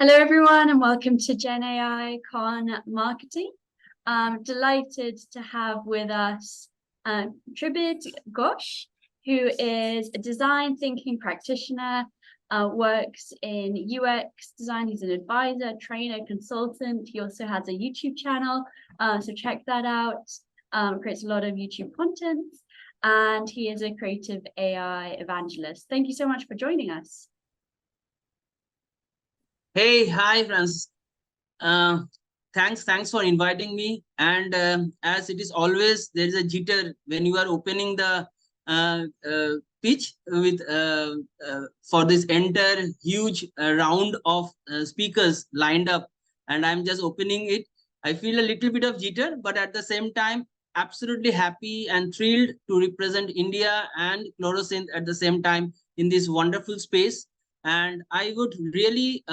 Hello, everyone, and welcome to Gen AI Con Marketing. I'm delighted to have with us Tridib Ghosh, who is a design thinking practitioner, works in UX design. He's an advisor, trainer, consultant. He also has a YouTube channel, so check that out. Creates a lot of YouTube content, and he is a creative AI evangelist. Thank you so much for joining us. Hey, hi, Francis. Thanks for inviting me. And as it is always, there is a jitter when you are opening the pitch with for this entire huge round of speakers lined up, and I'm just opening it. I feel a little bit of jitter, but at the same time, absolutely happy and thrilled to represent India and Fluorescent at the same time in this wonderful space. And I would really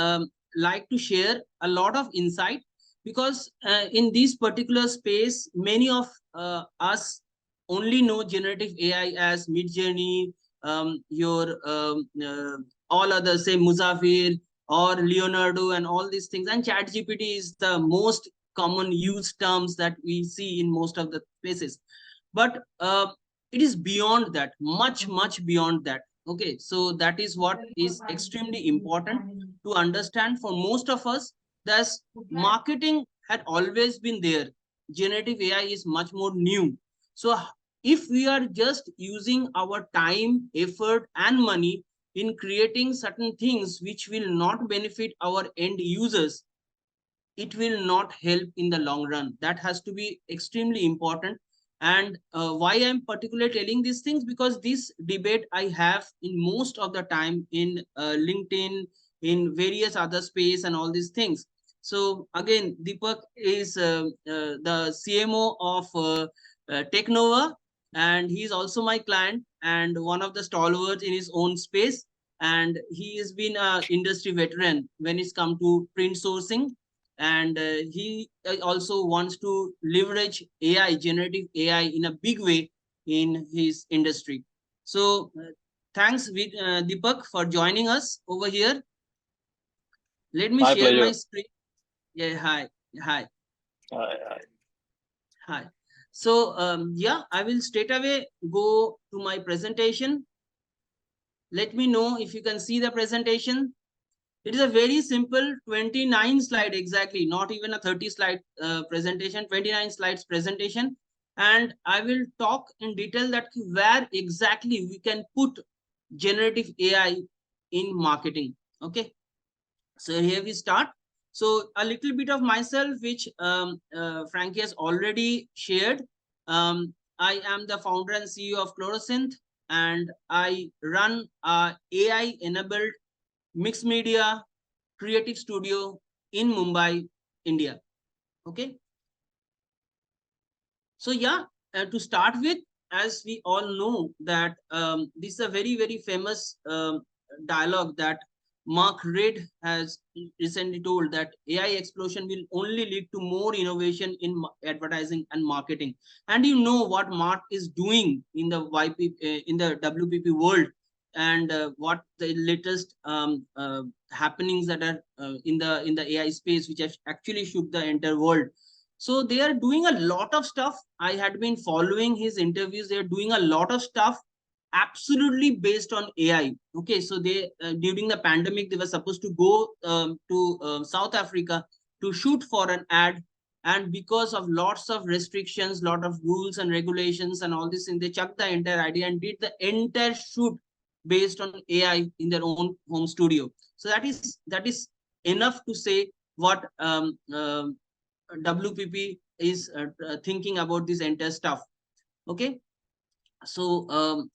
like to share a lot of insight because in this particular space, many of us only know generative AI as Midjourney, all other, say, Musafir or Leonardo and all these things. And ChatGPT is the most common used terms that we see in most of the places. But it is beyond that, much beyond that. Okay, so that is what is extremely important to understand for most of us. Thus, marketing had always been there. Generative AI is much more new. So if we are just using our time, effort, and money in creating certain things which will not benefit our end users, it will not help in the long run. That has to be extremely important. And why I'm particularly telling these things, because this debate I have in most of the time in LinkedIn, in various other space and all these things. So again, Deepak is the CMO of Technova, and he's also my client and one of the stalwarts in his own space. And he has been an industry veteran when it's come to print sourcing, and he also wants to leverage AI, generative AI, in a big way in his industry. So thanks, Deepak, for joining us over here. Let me My share pleasure. my screen. Yeah, hi. Hi. Hi. So yeah, I will straight away go to my presentation. Let me know if you can see the presentation. It is a very simple 29 slide, exactly, not even a 30 slide presentation, 29 slides presentation. And I will talk in detail that where exactly we can put generative AI in marketing. Okay. So here we start. So a little bit of myself, which Frankie has already shared. I am the founder and CEO of Fluorescent, and I run a AI-enabled mixed media creative studio in Mumbai, India. Okay. So yeah, to start with, as we all know that this is a very famous dialogue that Mark Reed has recently told, that AI explosion will only lead to more innovation in advertising and marketing. And you know what Mark is doing in the in the WPP world, and what the latest happenings that are in the AI space, which have actually shook the entire world. So they are doing a lot of stuff. I had been following his interviews. They're doing a lot of stuff absolutely based on AI. Okay, so they during the pandemic, they were supposed to go to South Africa to shoot for an ad. And because of lots of restrictions, lot of rules and regulations and all this, and they chucked the entire idea and did the entire shoot based on AI in their own home studio. So that is enough to say what WPP is thinking about this entire stuff. Okay, so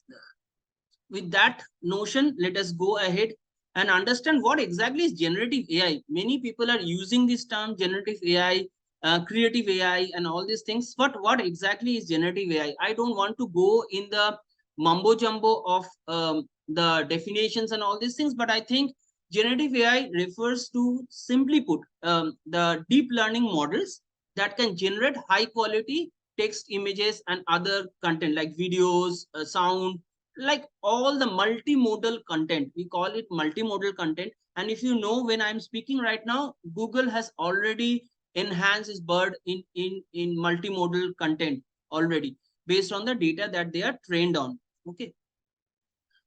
with that notion, let us go ahead and understand what exactly is generative AI. Many people are using this term generative AI, creative AI, and all these things. But what exactly is generative AI? I don't want to go in the mumbo jumbo of the definitions and all these things, but I think generative AI refers to, simply put, the deep learning models that can generate high quality text, images, and other content like videos, sound, like all the multimodal content. We call it multimodal content. And if you know, when I'm speaking right now, Google has already enhanced its bird in multimodal content already, based on the data that they are trained on. Okay.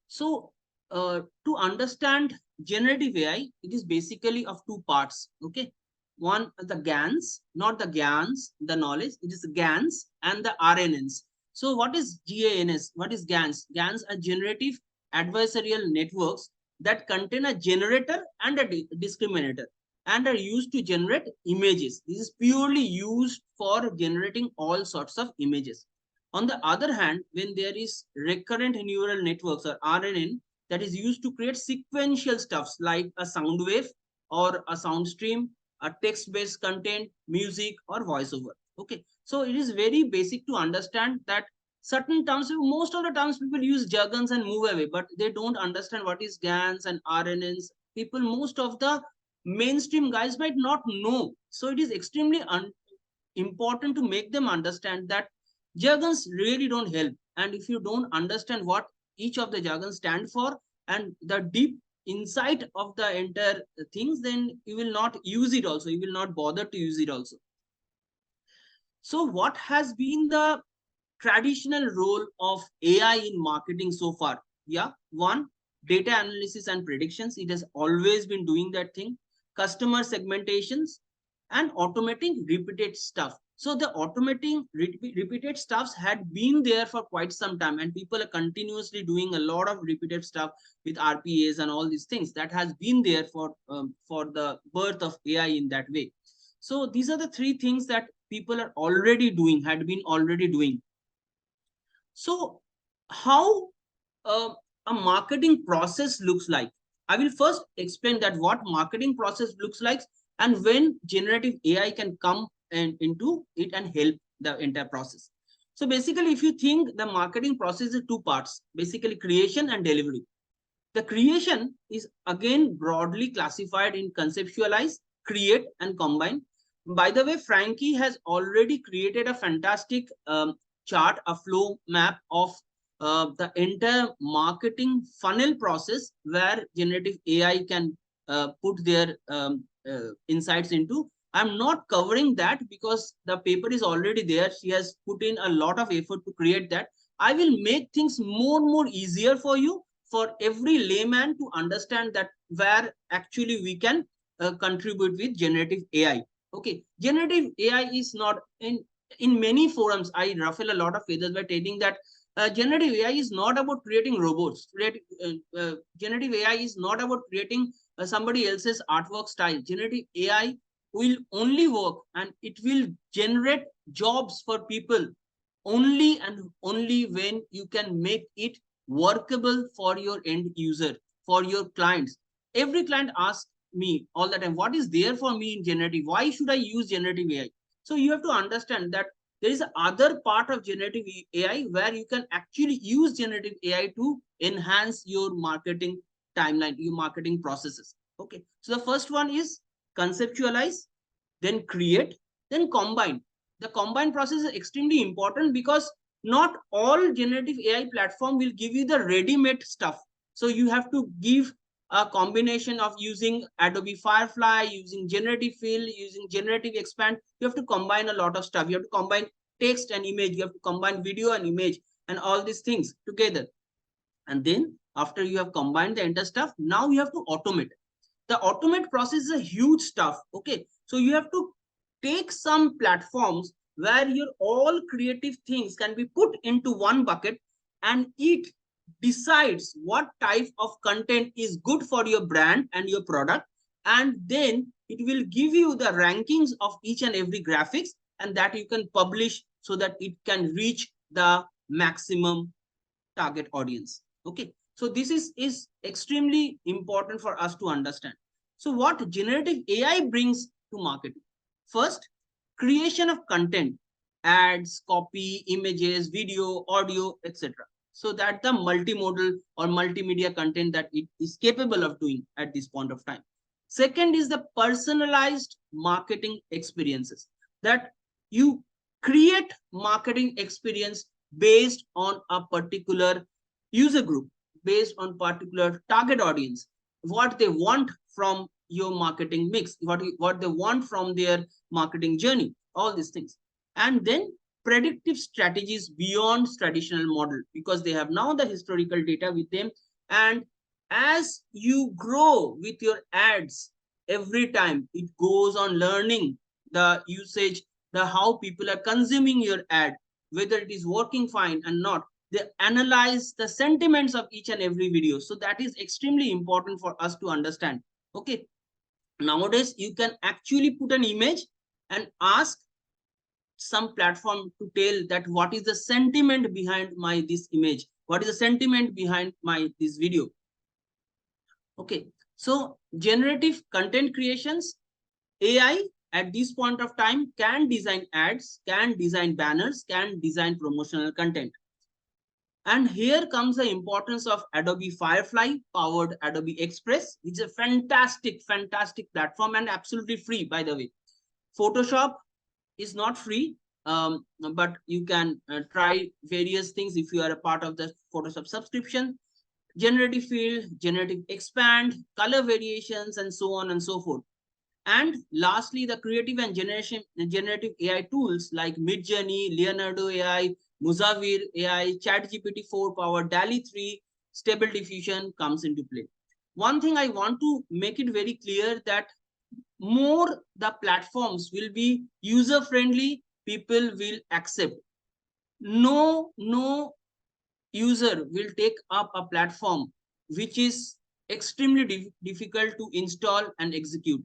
So to understand generative AI, it is basically of two parts. Okay. One, the GANs, not the GANs, the knowledge. It is the GANs and the RNNs. So what is GANs? What is GANs? GANs are generative adversarial networks that contain a generator and a discriminator and are used to generate images. This is purely used for generating all sorts of images. On the other hand, when there is recurrent neural networks or RNN that is used to create sequential stuffs like a sound wave or a sound stream, a text-based content, music, or voiceover. Okay, so it is very basic to understand that certain terms, most of the times people use jargons and move away, but they don't understand what is GANs and RNNs. People, most of the mainstream guys might not know. So it is extremely important to make them understand that jargons really don't help. And if you don't understand what each of the jargons stand for and the deep insight of the entire things, then you will not use it also. You will not bother to use it also. So what has been the traditional role of AI in marketing so far? Yeah, one, data analysis and predictions. It has always been doing that thing. Customer segmentations and automating repeated stuff. So the automating repeated stuffs had been there for quite some time, and people are continuously doing a lot of repeated stuff with RPAs and all these things. That has been there for the birth of AI in that way. So these are the three things that people are already doing, had been already doing. So how a marketing process looks like? I will first explain that what marketing process looks like and when generative AI can come and into it and help the entire process. So basically, if you think the marketing process is two parts, basically creation and delivery. The creation is again broadly classified in conceptualize, create, and combine. By the way, Frankie has already created a fantastic chart, a flow map of the entire marketing funnel process where generative AI can put their insights into. I'm not covering that because the paper is already there. She has put in a lot of effort to create that. I will make things more and more easier for you, for every layman to understand that where actually we can contribute with generative AI. Okay, generative AI is not in many forums. I ruffle a lot of feathers by telling that generative AI is not about creating robots. Generative AI is not about creating somebody else's artwork style. Generative AI will only work and it will generate jobs for people only and only when you can make it workable for your end user, for your clients. Every client asks me all the time, what is there for me in generative? Why should I use generative AI? So you have to understand that there is other part of generative AI where you can actually use generative AI to enhance your marketing timeline, your marketing processes. Okay. So the first one is conceptualize, then create, then combine. The combine process is extremely important because not all generative AI platform will give you the ready-made stuff. So you have to give a combination of using Adobe Firefly, using generative fill, using generative expand. You have to combine a lot of stuff. You have to combine text and image. You have to combine video and image and all these things together. And then after you have combined the entire stuff, now you have to automate. The automate process is a huge stuff. Okay, so you have to take some platforms where your all creative things can be put into one bucket and it decides what type of content is good for your brand and your product, and then it will give you the rankings of each and every graphics, and that you can publish so that it can reach the maximum target audience. Okay, so this is extremely important for us to understand. So what generative AI brings to marketing? First, creation of content, ads, copy, images, video, audio, etc. So that the multimodal or multimedia content that it is capable of doing at this point of time. Second is the personalized marketing experiences, that you create marketing experience based on a particular user group based on particular target audience, what they want from your marketing mix, what they want from their marketing journey, all these things. And then predictive strategies beyond traditional model, because they have now the historical data with them. And as you grow with your ads, every time it goes on learning the usage, the how people are consuming your ad, whether it is working fine and not. They analyze the sentiments of each and every video. So that is extremely important for us to understand. Okay, nowadays you can actually put an image and ask some platform to tell that what is the sentiment behind my this image, what is the sentiment behind my this video. Okay, so generative content creations, AI at this point of time can design ads, can design banners, can design promotional content. And here comes the importance of Adobe Firefly powered Adobe Express, which is a fantastic platform and absolutely free, by the way. Photoshop is not free, but you can try various things if you are a part of the Photoshop subscription. Generative fill, generative expand, color variations, and so on and so forth. And lastly, the creative and generative AI tools like Midjourney, Leonardo AI, Muzavir AI, ChatGPT 4 powered DALI 3, Stable Diffusion comes into play. One thing I want to make it very clear that more the platforms will be user friendly, people will accept. No user will take up a platform which is extremely difficult to install and execute.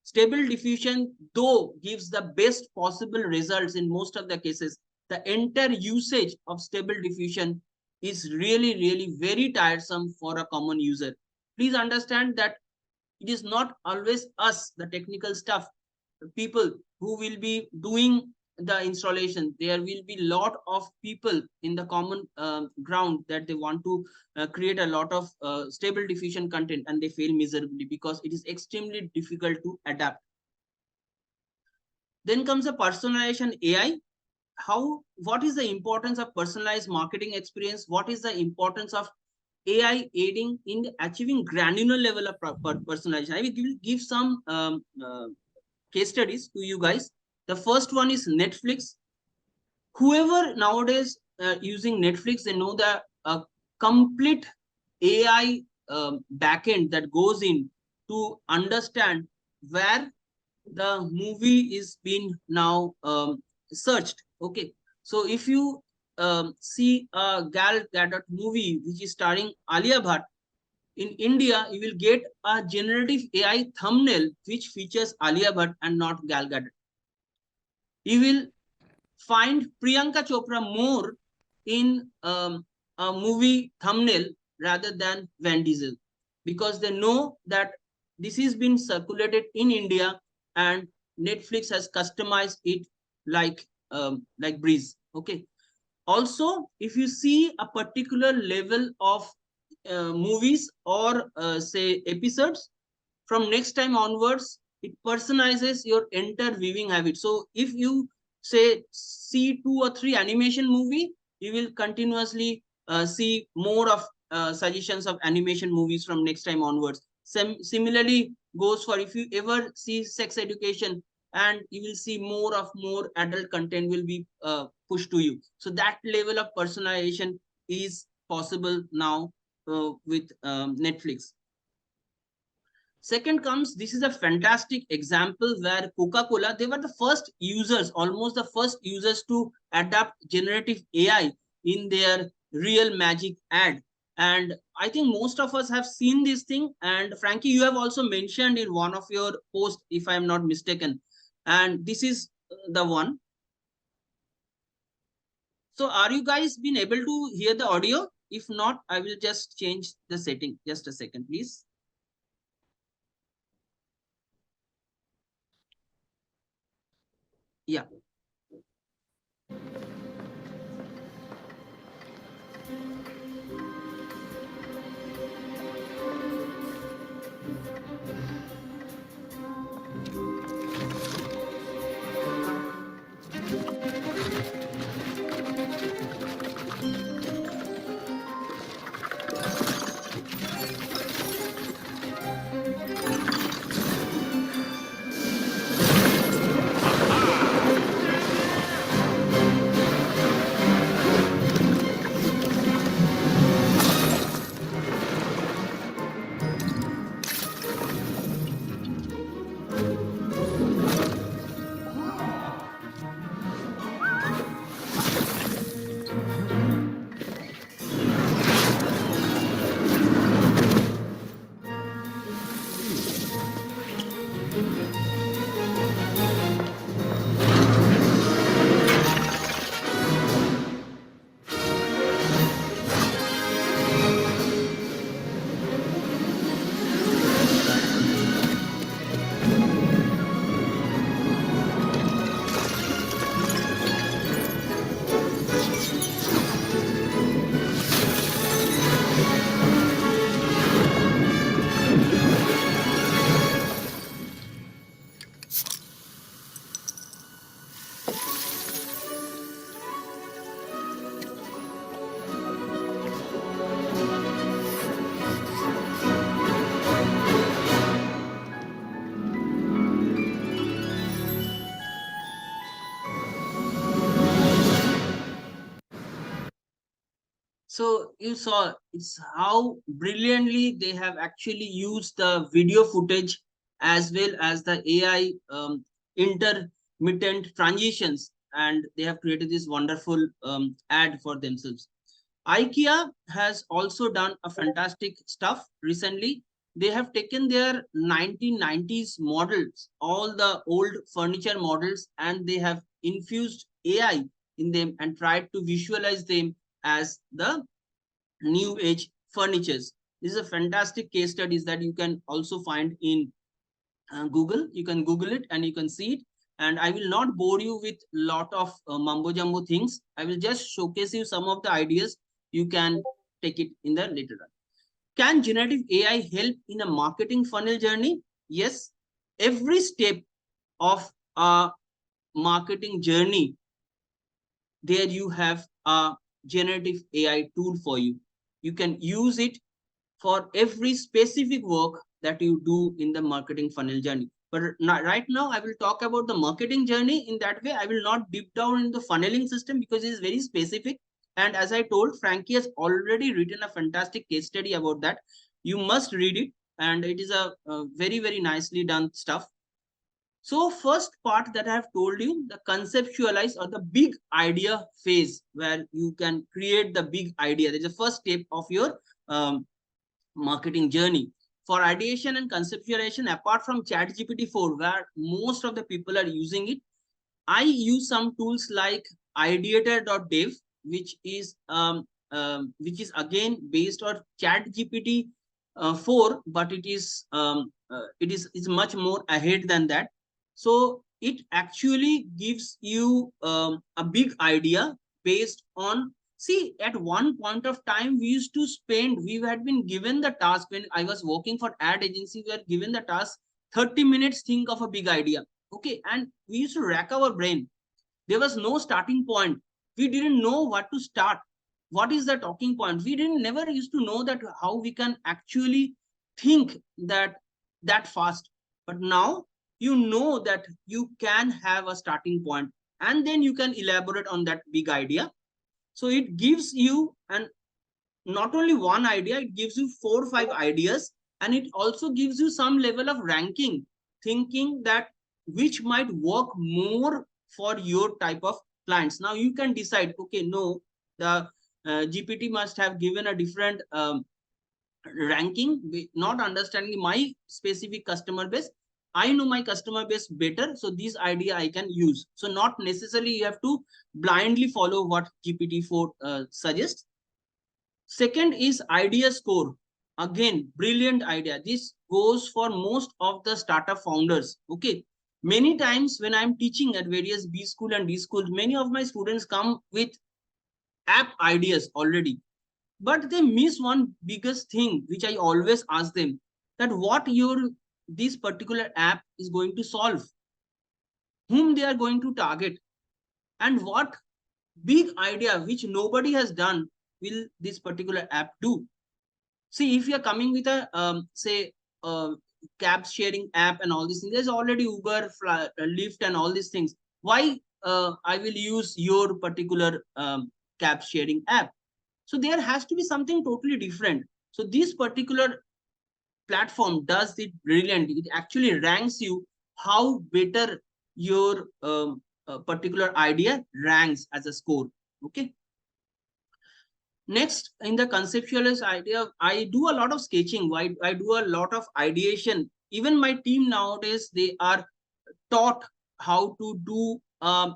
Stable diffusion, though, gives the best possible results in most of the cases. The entire usage of stable diffusion is really very tiresome for a common user. Please understand that it is not always us, the technical stuff, the people who will be doing the installation. There will be a lot of people in the common ground that they want to create a lot of stable diffusion content, and they fail miserably because it is extremely difficult to adapt. Then comes the personalization AI. What is the importance of personalized marketing experience? What is the importance of AI aiding in achieving granular level of personalization? I will give some case studies to you guys. The first one is Netflix. Whoever nowadays using Netflix, they know the complete AI backend that goes in to understand where the movie is being now searched. Okay, so if you see a Gal Gadot movie which is starring Alia Bhatt, in India you will get a generative AI thumbnail which features Alia Bhatt and not Gal Gadot. You will find Priyanka Chopra more in a movie thumbnail rather than Van Diesel, because they know that this is being circulated in India and Netflix has customized it like breeze. Okay. Also, if you see a particular level of movies or say episodes, from next time onwards, it personalizes your entire viewing habit. So if you say see 2 or 3 animation movie, you will continuously see more of suggestions of animation movies from next time onwards. Similarly goes for if you ever see sex education, and you will see more adult content will be pushed to you. So that level of personalization is possible now with Netflix. Second comes, this is a fantastic example where Coca-Cola, they were the first users, almost the first users to adapt generative AI in their real magic ad. And I think most of us have seen this thing. And Frankie, you have also mentioned in one of your posts, if I'm not mistaken. And this is the one. So are you guys been able to hear the audio? If not, I will just change the setting. Just a second, please. Yeah. So you saw it's how brilliantly they have actually used the video footage as well as the AI intermittent transitions, and they have created this wonderful ad for themselves. IKEA has also done a fantastic stuff recently. They have taken their 1990s models, all the old furniture models, and they have infused AI in them and tried to visualize them as the new age furnitures. This is a fantastic case studies that you can also find in Google. You can Google it and you can see it. And I will not bore you with lot of mumbo jumbo things. I will just showcase you some of the ideas. You can take it in the later on. Can generative AI help in a marketing funnel journey? Yes. Every step of a marketing journey, there you have a generative AI tool for you. You can use it for every specific work that you do in the marketing funnel journey. But right now, I will talk about the marketing journey. In that way, I will not deep down in the funneling system because it is very specific. And as I told, Frankie has already written a fantastic case study about that. You must read it, and it is a very, very nicely done stuff. So first part that I have told you, the conceptualize or the big idea phase where you can create the big idea. There's a first step of your marketing journey. For ideation and conceptualization, apart from ChatGPT 4, where most of the people are using it, I use some tools like ideator.dev, which is again based on ChatGPT 4, but it is much more ahead than that. So it actually gives you a big idea based on. See, at one point of time, we used to spend. We had been given the task when I was working for ad agency. We were given the task 30 minutes. Think of a big idea. Okay, and we used to rack our brain. There was no starting point. We didn't know what to start. What is the talking point? We didn't never used to know that how we can actually think that fast. But now you know that you can have a starting point and then you can elaborate on that big idea. So it gives you an not only one idea, it gives you 4 or 5 ideas, and it also gives you some level of ranking, thinking that which might work more for your type of clients. Now you can decide, okay, no, the GPT must have given a different ranking, not understanding my specific customer base. I know my customer base better, so this idea I can use. So not necessarily you have to blindly follow what GPT 4 suggests. Second is idea score. Again, brilliant idea. This goes for most of the startup founders. Okay. Many times when I'm teaching at various B school and D schools, many of my students come with app ideas already. But they miss one biggest thing, which I always ask them, that what your this particular app is going to solve, whom they are going to target, and what big idea which nobody has done will this particular app do. See, if you're coming with a say cab sharing app and all these things, there's already Uber, Lyft, and all these things. Why I will use your particular cab sharing app? So there has to be something totally different. So this particular platform does it brilliantly. It actually ranks you how better your particular idea ranks as a score. Okay. Next, in the conceptualist idea, I do a lot of sketching. I do a lot of ideation. Even my team nowadays, they are taught how to do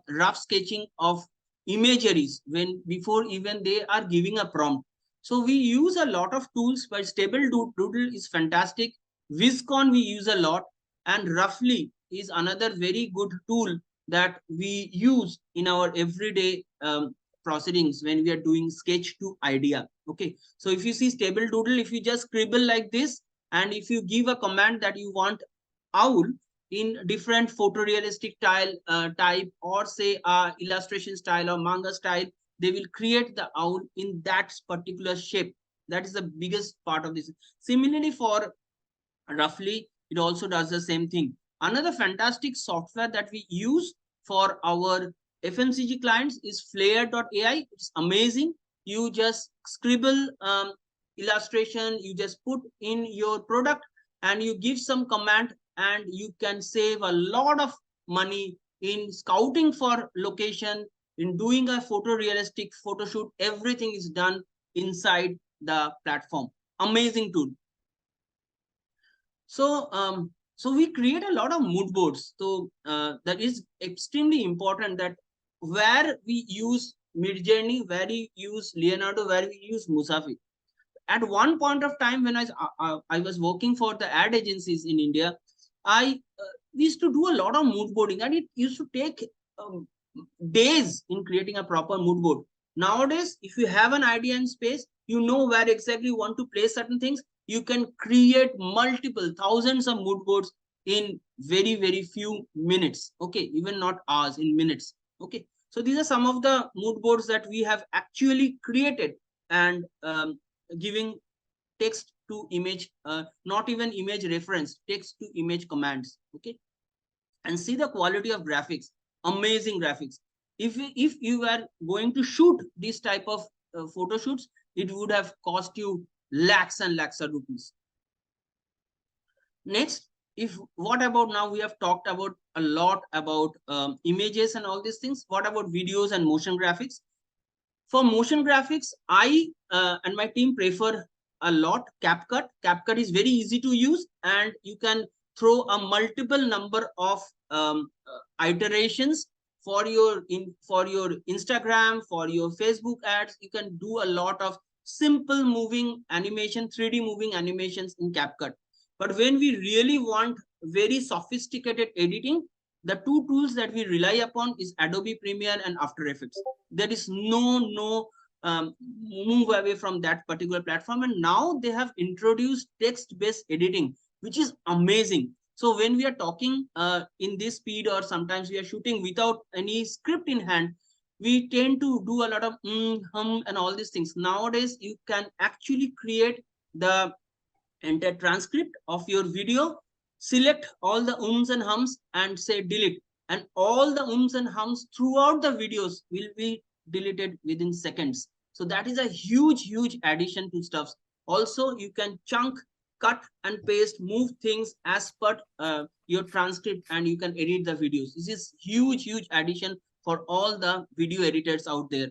rough sketching of imageries when before even they are giving a prompt. So we use a lot of tools, but Stable Doodle is fantastic. Viscon we use a lot, and Roughly is another very good tool that we use in our everyday proceedings when we are doing sketch to idea. Okay, so if you see Stable Doodle, if you just scribble like this, and if you give a command that you want owl in different photorealistic type, or say illustration style or manga style, they will create the owl in that particular shape. That is the biggest part of this. Similarly, for Roughly, it also does the same thing. Another fantastic software that we use for our FMCG clients is Flare.ai. It's amazing. you just scribble illustration, you just put in your product and you give some command, and you can save a lot of money in scouting for location, in doing a photorealistic photo shoot. Everything is done inside the platform. Amazing tool. So we create a lot of mood boards. So that is extremely important, that where we use Midjourney, where we use Leonardo, where we use Musafi. At one point of time when I was working for the ad agencies in India, I we used to do a lot of mood boarding, and it used to take um, days in creating a proper mood board. Nowadays, if you have an idea in space, you know where exactly you want to place certain things, you can create multiple thousands of mood boards in very few minutes. Okay, even not hours, in minutes. Okay, so these are some of the mood boards that we have actually created, and giving text to image, not even image reference, text to image commands. Okay, and see the quality of graphics. Amazing graphics. If you were going to shoot this type of photo shoots, it would have cost you lakhs and lakhs of rupees. Next, if what about, now we have talked about a lot about images and all these things, what about videos and motion graphics? For motion graphics, I and my team prefer a lot CapCut. CapCut is very easy to use, and you can throw a multiple number of iterations for your Instagram, for your Facebook ads. You can do a lot of simple moving animation, 3D moving animations in CapCut. But when we really want very sophisticated editing, the two tools that we rely upon is Adobe Premiere and After Effects. There is no move away from that particular platform. And now they have introduced text-based editing, which is amazing. So when we are talking in this speed, or sometimes we are shooting without any script in hand, we tend to do a lot of hum and all these things. Nowadays, you can actually create the entire transcript of your video, select all the ums and hums and say delete, and all the ums and hums throughout the videos will be deleted within seconds. So that is a huge addition to stuffs. Also, you can chunk, cut and paste, move things as per your transcript, and you can edit the videos. This is huge addition for all the video editors out there.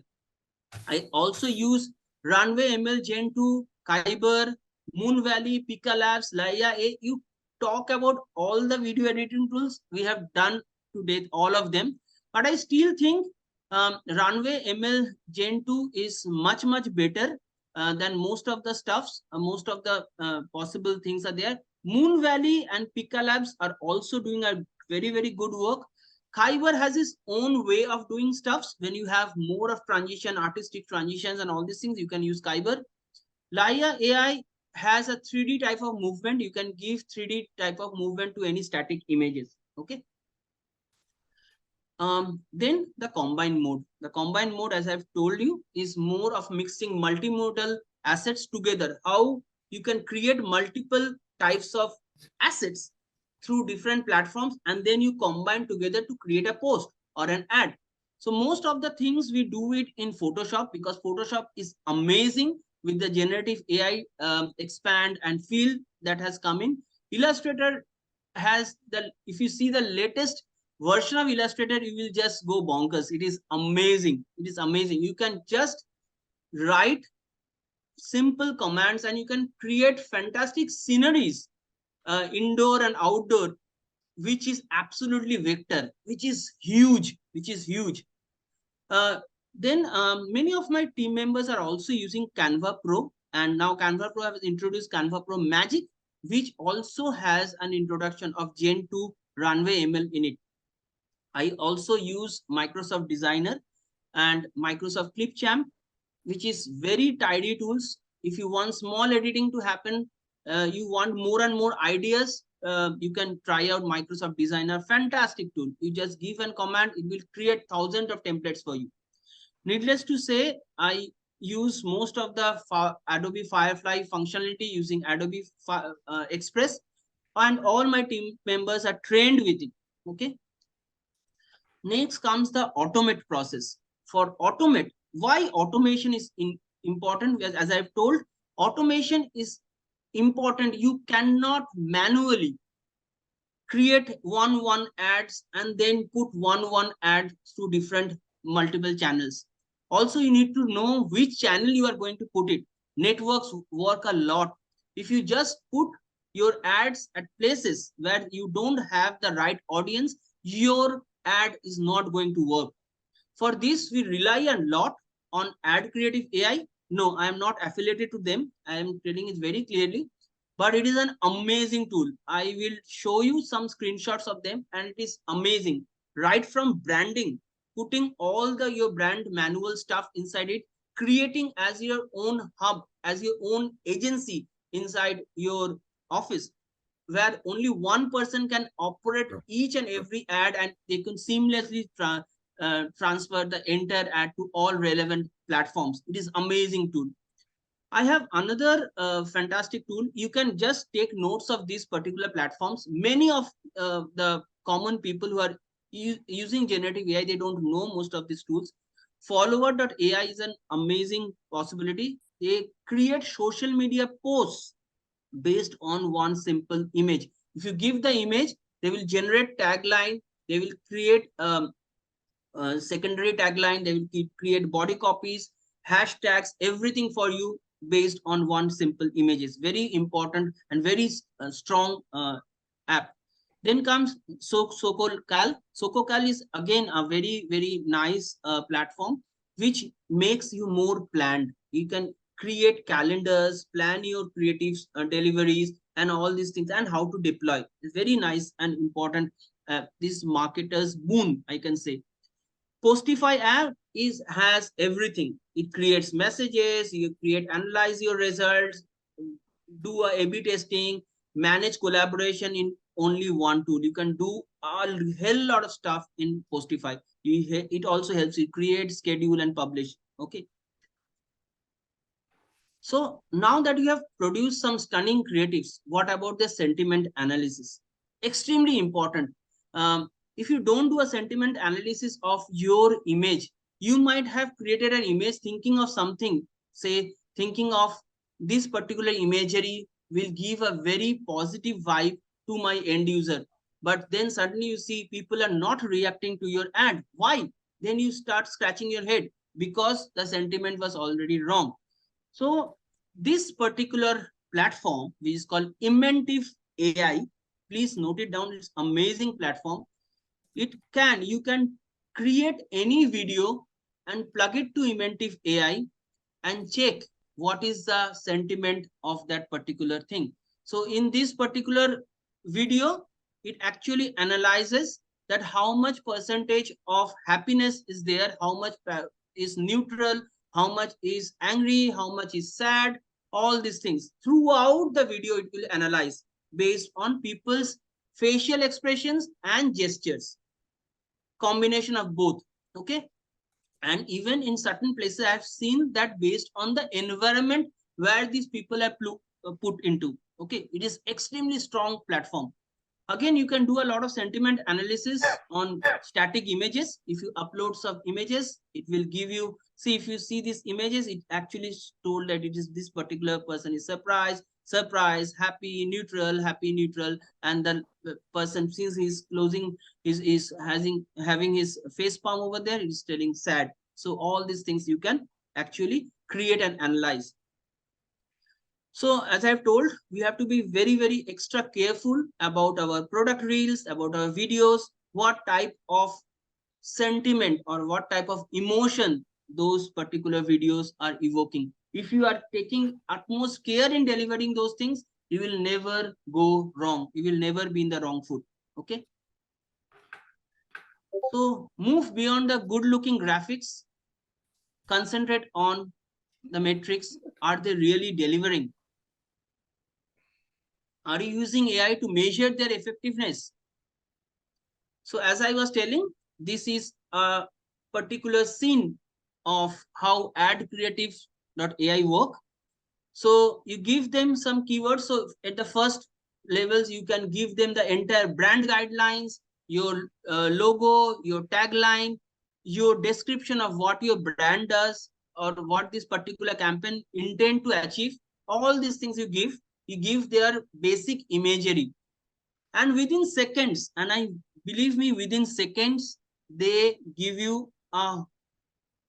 I also use Runway ML Gen 2, Kyber, Moon Valley, Pika Labs, Laia A. You talk about all the video editing tools we have done to date, all of them. But I still think Runway ML Gen 2 is much better than most of the stuffs. Most of the possible things are there. Moon Valley and Pika Labs are also doing a very good work. Kyber has its own way of doing stuffs. When you have more of transition, artistic transitions and all these things, you can use Kyber. Laia AI has a 3D type of movement. You can give 3D type of movement to any static images. Okay. Then the combine mode. The combine mode, as I've told you, is more of mixing multimodal assets together. How you can create multiple types of assets through different platforms, and then you combine together to create a post or an ad. So most of the things we do it in Photoshop, because Photoshop is amazing with the generative AI expand and feel that has come in. Illustrator has the, if you see the latest version of Illustrator, you will just go bonkers. It is amazing. It is amazing. You can just write simple commands and you can create fantastic sceneries, indoor and outdoor, which is absolutely vector, which is huge, then many of my team members are also using Canva Pro, and now Canva Pro has introduced Canva Pro Magic, which also has an introduction of Gen 2 Runway ML in it. I also use Microsoft Designer and Microsoft Clipchamp, which is very tidy tools. If you want small editing to happen, you want more and more ideas, you can try out Microsoft Designer. Fantastic tool. You just give a command, it will create thousands of templates for you. Needless to say, I use most of the Adobe Firefly functionality using Adobe Express, and all my team members are trained with it. Okay. Next comes the automate process. For automate, why automation is important. As I've told, automation is important. You cannot manually create one ads and then put one ad to different multiple channels. Also, you need to know which channel you are going to put it. Networks work a lot. If you just put your ads at places where you don't have the right audience, your ad is not going to work. For this, we rely a lot on Ad Creative AI. No, I am not affiliated to them. I am telling it very clearly, but it is an amazing tool. I will show you some screenshots of them, and it is amazing. Right from branding, putting all the your brand manual stuff inside it, creating as your own hub, as your own agency inside your office, where only one person can operate each and every ad, and they can seamlessly transfer the entire ad to all relevant platforms. It is amazing tool. I have another fantastic tool. You can just take notes of these particular platforms. Many of the common people who are using generative AI, they don't know most of these tools. Follower.ai is an amazing possibility. They create social media posts based on one simple image. If you give the image, they will generate tagline. They will create secondary tagline. They will create body copies, hashtags, everything for you based on one simple images. Very important and very strong app. Then comes SocoCal. SocoCal is again a very nice platform which makes you more planned. You can create calendars, plan your creative deliveries, and all these things, and how to deploy. It's very nice and important. This marketer's boon, I can say. Postify app has everything. It creates messages, you create, analyze your results, do a A/B testing, manage collaboration in only one tool. You can do a hell lot of stuff in Postify. It also helps you create, schedule, and publish. Okay. So now that you have produced some stunning creatives, what about the sentiment analysis? Extremely important. If you don't do a sentiment analysis of your image, you might have created an image thinking of something, say thinking of this particular imagery will give a very positive vibe to my end user. But then suddenly you see people are not reacting to your ad. Why? Then you start scratching your head because the sentiment was already wrong. So this particular platform, which is called Inventive AI, please note it down. It's amazing platform. You can create any video and plug it to Inventive AI and check what is the sentiment of that particular thing. So in this particular video, it actually analyzes that how much percentage of happiness is there, how much is neutral, how much is angry, how much is sad, all these things. Throughout the video, it will analyze based on people's facial expressions and gestures. Combination of both. Okay. And even in certain places, I've seen that based on the environment where these people are put into. Okay. It is extremely strong platform. Again, you can do a lot of sentiment analysis on static images. If you upload some images, it will give you, see, if you see these images, it actually told that it is this particular person is surprised, happy, neutral, and the person, since he's closing, is having his face palm over there, he's telling sad. So all these things you can actually create and analyze. So as I've told, we have to be very extra careful about our product reels, about our videos, what type of sentiment or what type of emotion those particular videos are evoking. If you are taking utmost care in delivering those things, you will never go wrong. You will never be in the wrong foot. Okay. So move beyond the good looking graphics. Concentrate on the metrics. Are they really delivering? Are you using AI to measure their effectiveness? So as I was telling, this is a particular scene of how adcreative.ai work. So you give them some keywords. So at the first levels, you can give them the entire brand guidelines, your logo, your tagline, your description of what your brand does, or what this particular campaign intend to achieve, all these things you give their basic imagery, and within seconds, and I believe me, within seconds they give you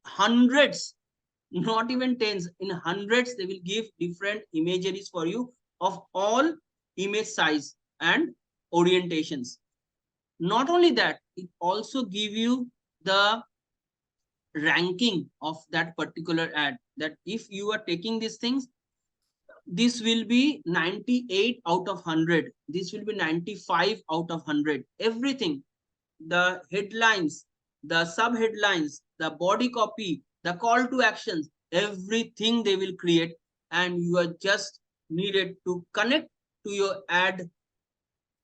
hundreds, not even tens, in hundreds they will give different imageries for you of all image size and orientations. Not only that, it also give you the ranking of that particular ad, that if you are taking these things, this will be 98 out of 100, this will be 95 out of 100, everything, the headlines, the sub headlines, the body copy, the call to actions, everything they will create, and you are just needed to connect to your ad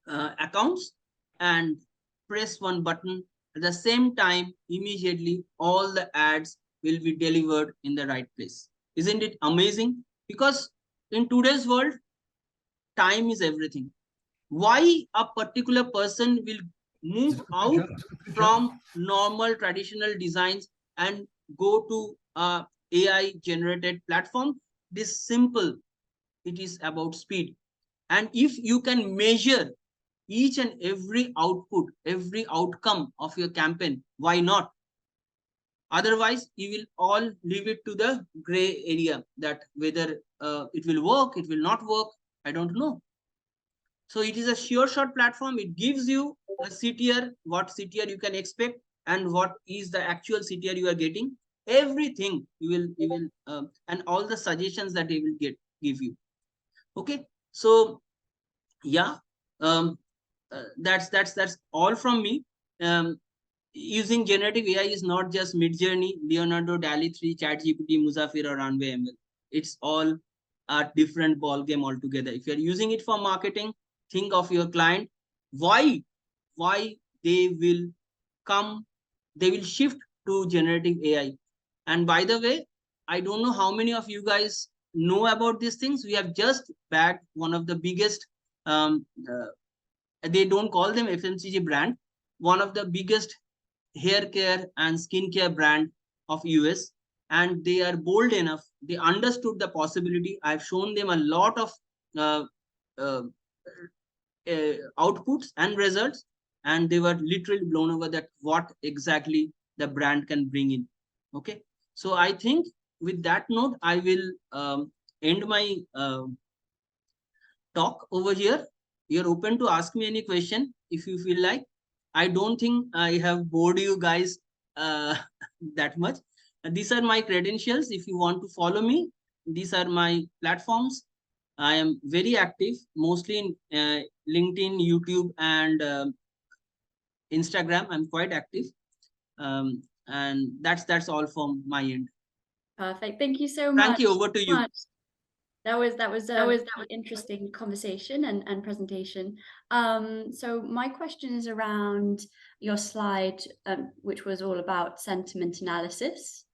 accounts and press one button. At the same time, immediately all the ads will be delivered in the right place. Isn't it amazing? Because in today's world, time is everything. Why a particular person will move out from normal traditional designs and go to a AI generated platform? This simple. It is about speed. And if you can measure each and every output, every outcome of your campaign, why not? Otherwise, you will all leave it to the gray area, that whether it will work, it will not work, I don't know. So it is a sure shot platform. It gives you a CTR, what CTR you can expect, and what is the actual CTR you are getting. Everything you will, and all the suggestions that they will give you. Okay, so yeah, that's all from me. Using generative AI is not just Midjourney, Leonardo, DALL-E 3, ChatGPT, Muzafir, or Runway ML. It's all a different ball game altogether. If you're using it for marketing, think of your client. Why they will come, they will shift to generative AI. And by the way, I don't know how many of you guys know about these things. We have just bagged one of the biggest, they don't call them FMCG brand, one of the biggest hair care and skincare brand of US, and they are bold enough, they understood the possibility. I've shown them a lot of uh, uh, outputs and results, and they were literally blown over that what exactly the brand can bring in. Okay, so I think with that note, I will end my talk over here. You're open to ask me any question if you feel like. I don't think I have bored you guys that much. These are my credentials. If you want to follow me, these are my platforms. I am very active, mostly in LinkedIn, YouTube, and Instagram. I'm quite active, and that's all from my end. Perfect. Thank you so much. Frankie, over to you. That was a interesting conversation and presentation. So my question is around your slide, which was all about sentiment analysis.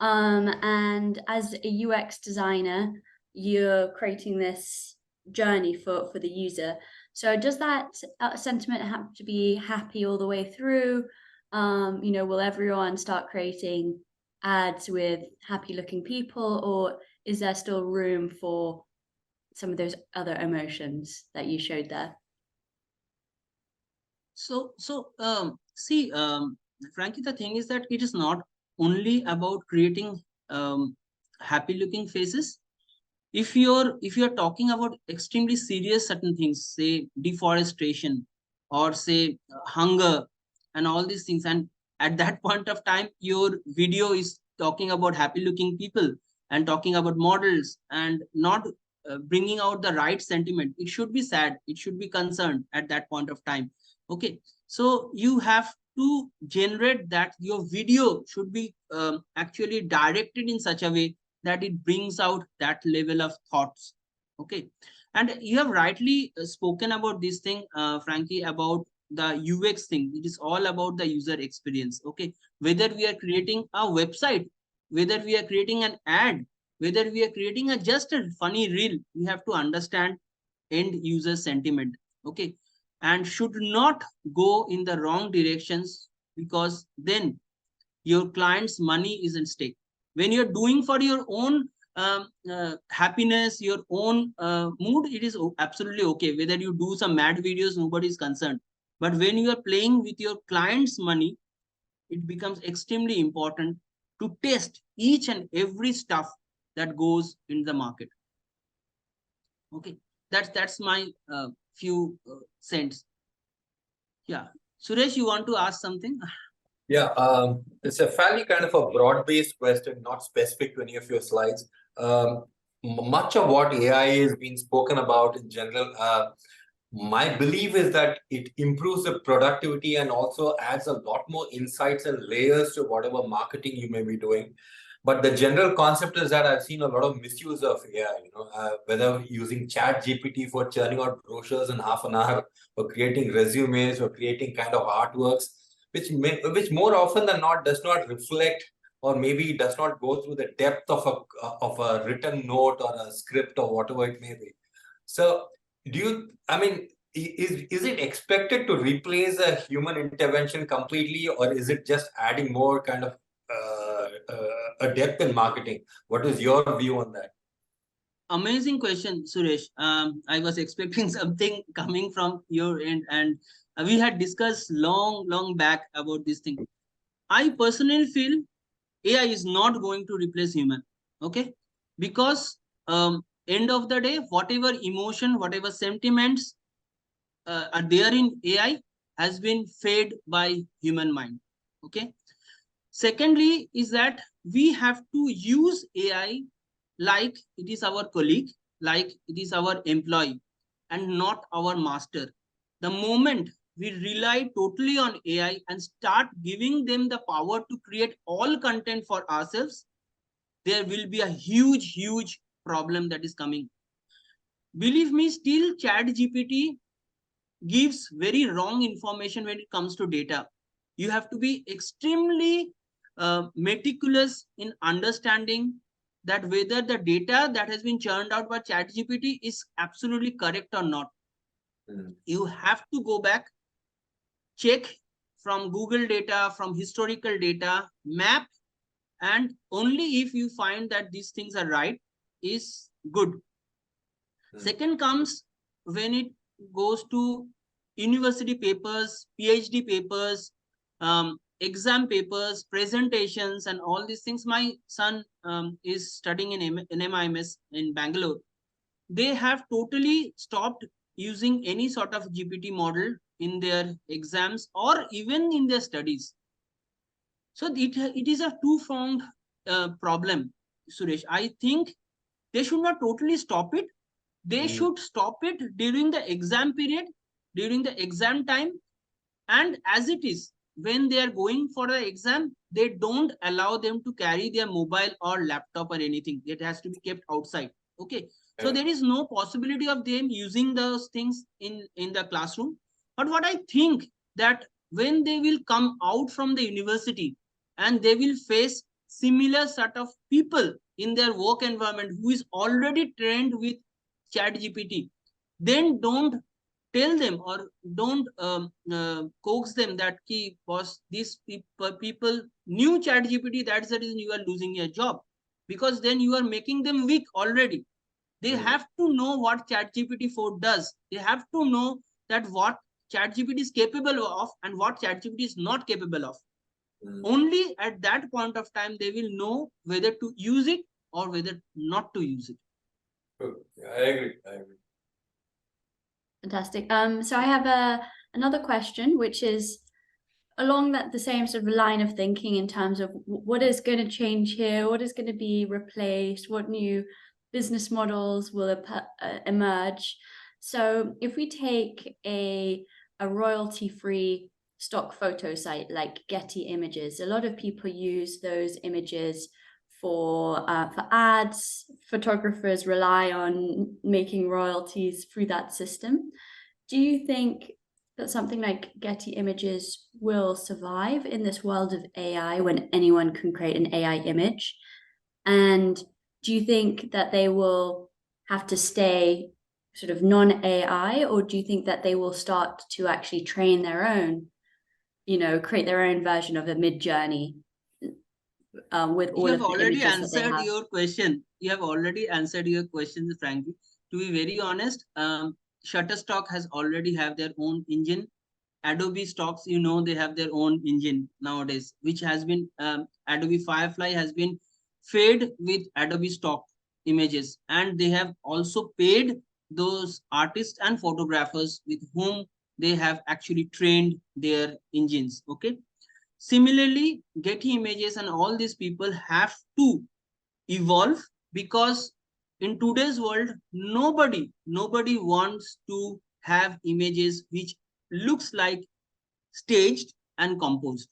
And as a UX designer, you're creating this journey for the user. So does that sentiment have to be happy all the way through? Will everyone start creating ads with happy looking people, or is there still room for some of those other emotions that you showed there? So see, Frankie, the thing is that it is not only about creating happy looking faces. If you're talking about extremely serious certain things, say deforestation, or say hunger, and all these things, and at that point of time your video is talking about happy looking people and talking about models, and not bringing out the right sentiment, it should be sad, it should be concerned at that point of time. Okay, so you have to generate that your video should be actually directed in such a way that it brings out that level of thoughts. Okay, and you have rightly spoken about this thing, Frankie, about the UX thing. It is all about the user experience. Okay, whether we are creating a website, whether we are creating an ad, whether we are creating just a funny reel, we have to understand end user sentiment. Okay, and should not go in the wrong directions, because then your client's money is at stake. When you're doing for your own happiness, your own mood, it is absolutely okay. Whether you do some mad videos, nobody is concerned. But when you are playing with your client's money, it becomes extremely important to test each and every stuff that goes in the market. Okay, that's my few cents. Yeah, Suresh, you want to ask something? Yeah, it's a fairly kind of a broad-based question, not specific to any of your slides. Much of what AI is being spoken about in general, my belief is that it improves the productivity and also adds a lot more insights and layers to whatever marketing you may be doing. But the general concept is that I've seen a lot of misuse of AI, whether using Chat GPT for churning out brochures in half an hour, or creating resumes, or creating kind of artworks, which more often than not does not reflect, or maybe does not go through the depth of a written note or a script or whatever it may be. So is it expected to replace a human intervention completely, or is it just adding more kind of a depth in marketing? What is your view on that? Amazing question, Suresh. I was expecting something coming from your end, and we had discussed long back about this thing. I personally feel AI is not going to replace human. Okay, because end of the day, whatever emotion, whatever sentiments are there in AI has been fed by human mind. Okay. Secondly, is that we have to use AI like it is our colleague, like it is our employee, and not our master. The moment we rely totally on AI and start giving them the power to create all content for ourselves, there will be a huge problem that is coming. Believe me, still Chat GPT gives very wrong information when it comes to data. You have to be extremely meticulous in understanding that whether the data that has been churned out by ChatGPT is absolutely correct or not. You have to go back, check from Google data, from historical data, map, and only if you find that these things are right is good. Second comes when it goes to university papers, PhD papers, exam papers, presentations, and all these things. My son is studying in NMIMS in Bangalore. They have totally stopped using any sort of GPT model in their exams or even in their studies. So it is a two-pronged problem, Suresh. I think they should not totally stop it. They should stop it during the exam period, during the exam time. And as it is, when they are going for the exam, they don't allow them to carry their mobile or laptop or anything. It has to be kept outside. Okay. So there is no possibility of them using those things in the classroom. But what I think that when they will come out from the university and they will face similar set of people in their work environment who is already trained with Chat GPT, then don't tell them or don't coax them that key boss, these people knew Chat GPT, that's the reason you are losing your job, because then you are making them weak already. They have to know what Chat GPT 4 does. They have to know that what Chat GPT is capable of and what Chat GPT is not capable of. Only at that point of time they will know whether to use it or whether not to use it. Yeah, I agree. Fantastic. So I have another question, which is along the same sort of line of thinking in terms of what is going to change here, what is going to be replaced, what new business models will emerge. So if we take a royalty-free stock photo site like Getty Images, a lot of people use those images for ads. Photographers rely on making royalties through that system. Do you think that something like Getty Images will survive in this world of AI when anyone can create an AI image? And do you think that they will have to stay sort of non-AI, or do you think that they will start to actually train their own, create their own version of a Mid-Journey? with all You of have the already images that they answered have. your question. You have already answered your question, Frankie. To be very honest, Shutterstock has already have their own engine. Adobe stocks, you know, they have their own engine nowadays, which has been Adobe Firefly has been fed with Adobe stock images, and they have also paid those artists and photographers with whom they have actually trained their engines. Okay. Similarly, Getty Images and all these people have to evolve, because in today's world, nobody wants to have images which looks like staged and composed.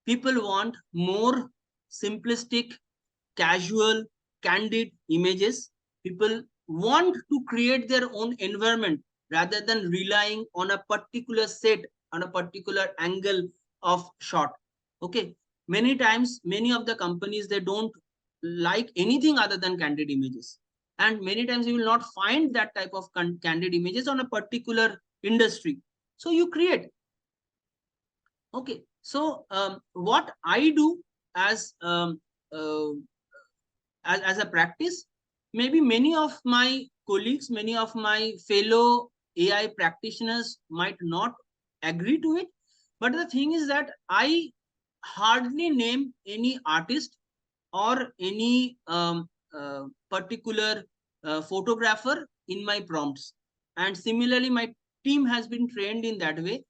People want more simplistic, casual, candid images. People want to create their own environment rather than relying on a particular set, on a particular angle of shot. Okay. Many times, many of the companies, they don't like anything other than candid images. And many times you will not find that type of candid images on a particular industry. So you create. Okay. So what I do as uh, as a practice, maybe many of my colleagues, many of my fellow AI practitioners might not agree to it. But the thing is that I hardly name any artist or any particular photographer in my prompts. And similarly, my team has been trained in that way,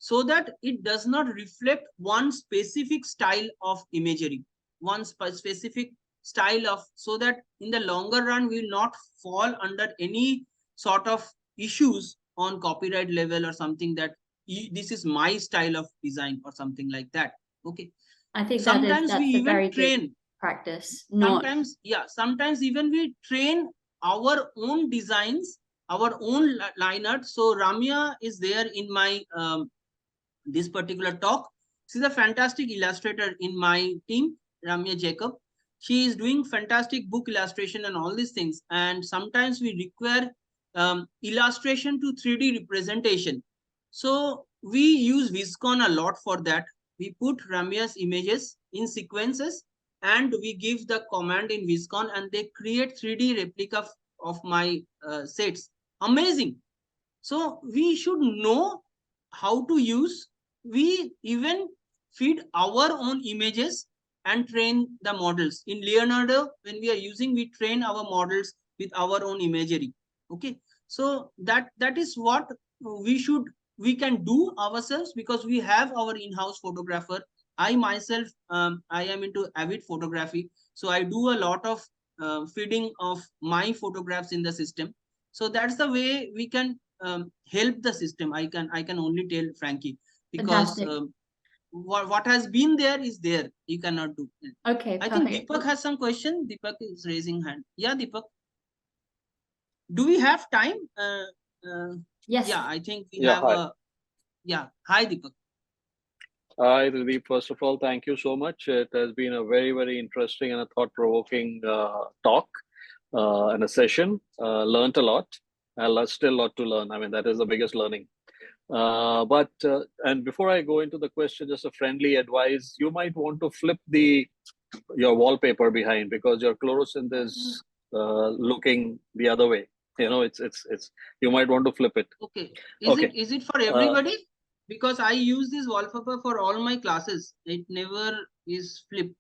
so that it does not reflect one specific style of imagery, one specific style of, so that in the longer run we will not fall under any sort of issues on copyright level or something, that this is my style of design or something like that. Okay. I think sometimes we that's a even very train good practice. Not sometimes even we train our own designs, our own line art. So Ramya is there in my this particular talk. She's a fantastic illustrator in my team, Ramya Jacob. She is doing fantastic book illustration and all these things. And sometimes we require illustration to 3D representation. So we use Viscon a lot for that. We put Ramya's images in sequences and we give the command in Viscon, and they create 3D replica of my sets. Amazing. So we should know how to use. We even feed our own images and train the models. In Leonardo, when we are using, we train our models with our own imagery. Okay. So that is what we can do ourselves, because we have our in-house photographer. I myself, I am into avid photography. So I do a lot of feeding of my photographs in the system. So that's the way we can help the system. I can only tell Frankie, because what has been there is there. You cannot do. Okay, I perfect. think Deepak has some question. Deepak is raising hand. Yeah, Deepak. Do we have time? Yes. Yeah, I think we Yeah, have. hi. Yeah, hi, Deepak. Hi, Tridib. First of all, thank you so much. It has been a very, very interesting and a thought-provoking talk and a session. Learned a lot. Still a lot to learn. I mean, that is the biggest learning. And before I go into the question, just a friendly advice: you might want to flip your wallpaper behind, because your fluorescent is looking the other way. You know, it's you might want to flip it. Okay. Okay. Is it for everybody? Because I use this wallpaper for all my classes. It never is flipped.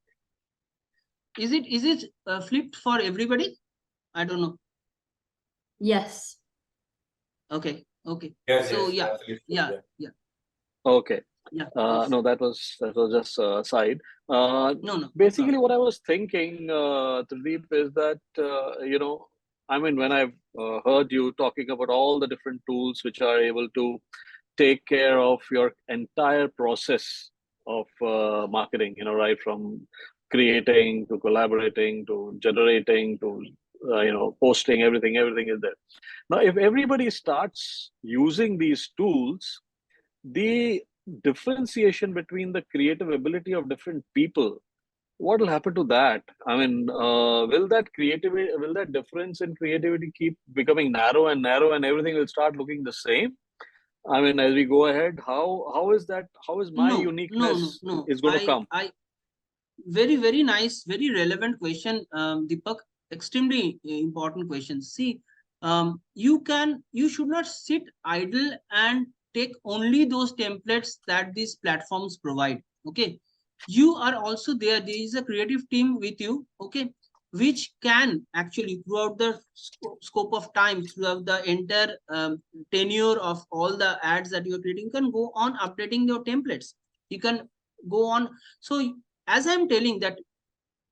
Is it flipped for everybody? I don't know. Yes. Okay. Okay. Yes, So yes, yeah. Okay. Yeah. No, that was just a side. No. Basically, what I was thinking, Tridib, is that you know, I mean, when I've heard you talking about all the different tools which are able to take care of your entire process of marketing, you know, right from creating to collaborating to generating to you know, posting, everything is there. Now, if everybody starts using these tools, the differentiation between the creative ability of different people, what will happen to that? I mean, will that difference in creativity keep becoming narrow and narrow, and everything will start looking the same? I mean, as we go ahead, how is my uniqueness No. is going to come? very nice, very relevant question, Deepak. Extremely important question. See, you should not sit idle and take only those templates that these platforms provide. Okay, you are also there. There is a creative team with you. Okay, which can actually throughout the scope of time, throughout the entire tenure of all the ads that you're creating, you can go on updating your templates. You can go on. So as I'm telling that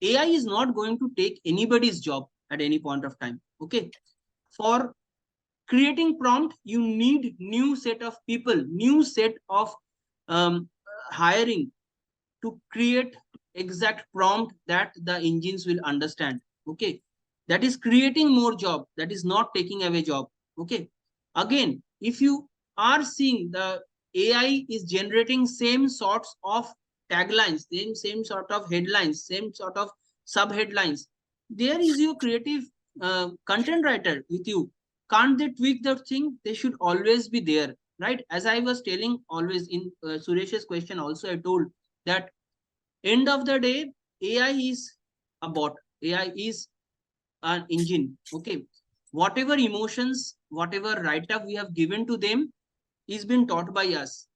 AI is not going to take anybody's job at any point of time. Okay, for creating prompt, you need new set of people, new set of hiring to create exact prompt that the engines will understand. Okay, that is creating more job, that is not taking away job. Okay, again, if you are seeing the AI is generating same sorts of taglines, same sort of headlines, same sort of sub headlines, there is your creative content writer with you. Can't they tweak the thing? They should always be there, right? As I was telling always in Suresh's question also, I told that end of the day, AI is a bot. AI is an engine. Okay, whatever emotions, whatever write-up we have given to them is been taught by us.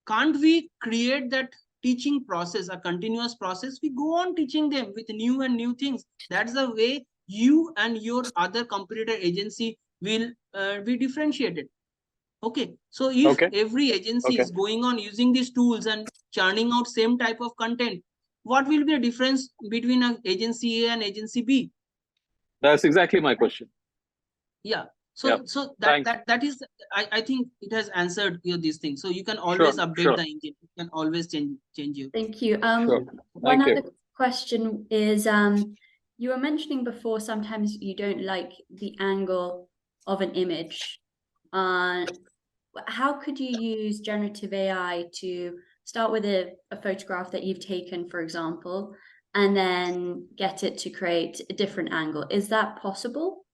Can't we create that teaching process, a continuous process? We go on teaching them with new and new things. That's the way you and your other competitor agency will be differentiated. Okay, so if every agency is going on using these tools and churning out same type of content, what will be the difference between an agency A and agency B? That's exactly my question. Yeah. So that is, I think it has answered you these things. So you can always update the engine. You can always change you. Thank you. One other question is, you were mentioning before sometimes you don't like the angle of an image. How could you use generative AI to start with a photograph that you've taken, for example, and then get it to create a different angle? Is that possible?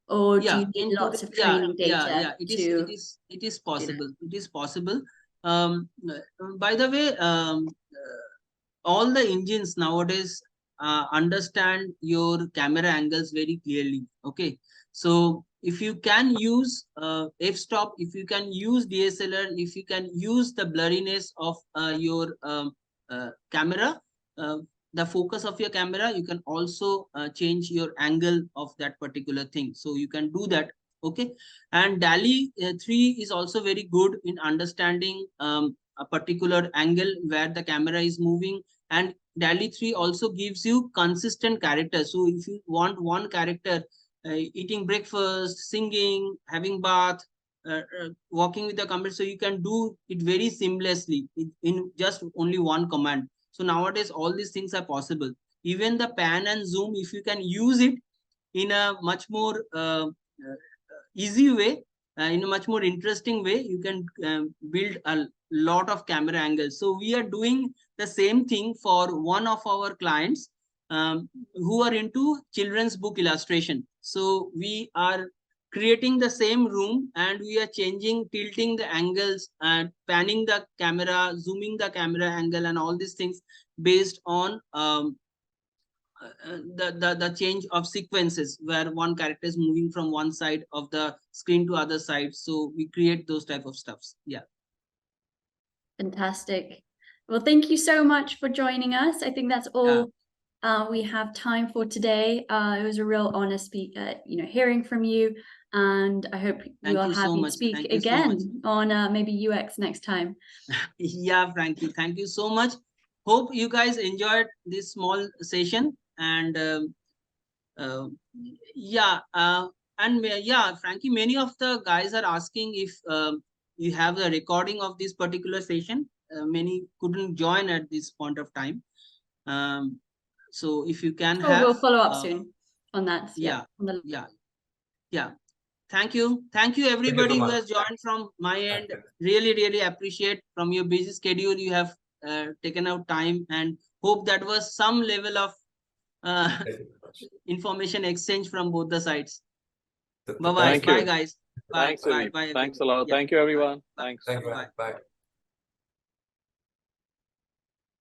Or do you need lots of training data? It is possible. It is possible. By the way, all the engines nowadays understand your camera angles very clearly. Okay, so if you can use f-stop, if you can use DSLR, if you can use the blurriness of your camera, the focus of your camera, you can also change your angle of that particular thing. So you can do that. Okay, and DALL-E 3 is also very good in understanding a particular angle where the camera is moving, and DALL-E 3 also gives you consistent characters. So if you want one character eating breakfast, singing, having bath, walking with the computer, so you can do it very seamlessly in just only one command. So nowadays all these things are possible. Even the pan and zoom, if you can use it in a much more easy way, in a much more interesting way, you can build a lot of camera angles. So we are doing the same thing for one of our clients who are into children's book illustration. So we are creating the same room and we are changing, tilting the angles and panning the camera, zooming the camera angle and all these things based on the change of sequences where one character is moving from one side of the screen to other side. So we create those type of stuffs. Yeah. Fantastic. Well, thank you so much for joining us. I think that's all we have time for today. It was a real honor hearing from you, and I hope we'll have you speak again on maybe UX next time. Yeah, Frankie, thank you so much. Hope you guys enjoyed this small session, and Frankie, many of the guys are asking if you have a recording of this particular session. Many couldn't join at this point of time. So if you can we'll follow up soon on that. Yeah. Thank you everybody who has joined from my end. Really appreciate from your busy schedule you have taken out time, and hope that was some level of information exchange from both the sides. Bye guys. Thanks a lot. Thank you, everyone. Thanks. Bye.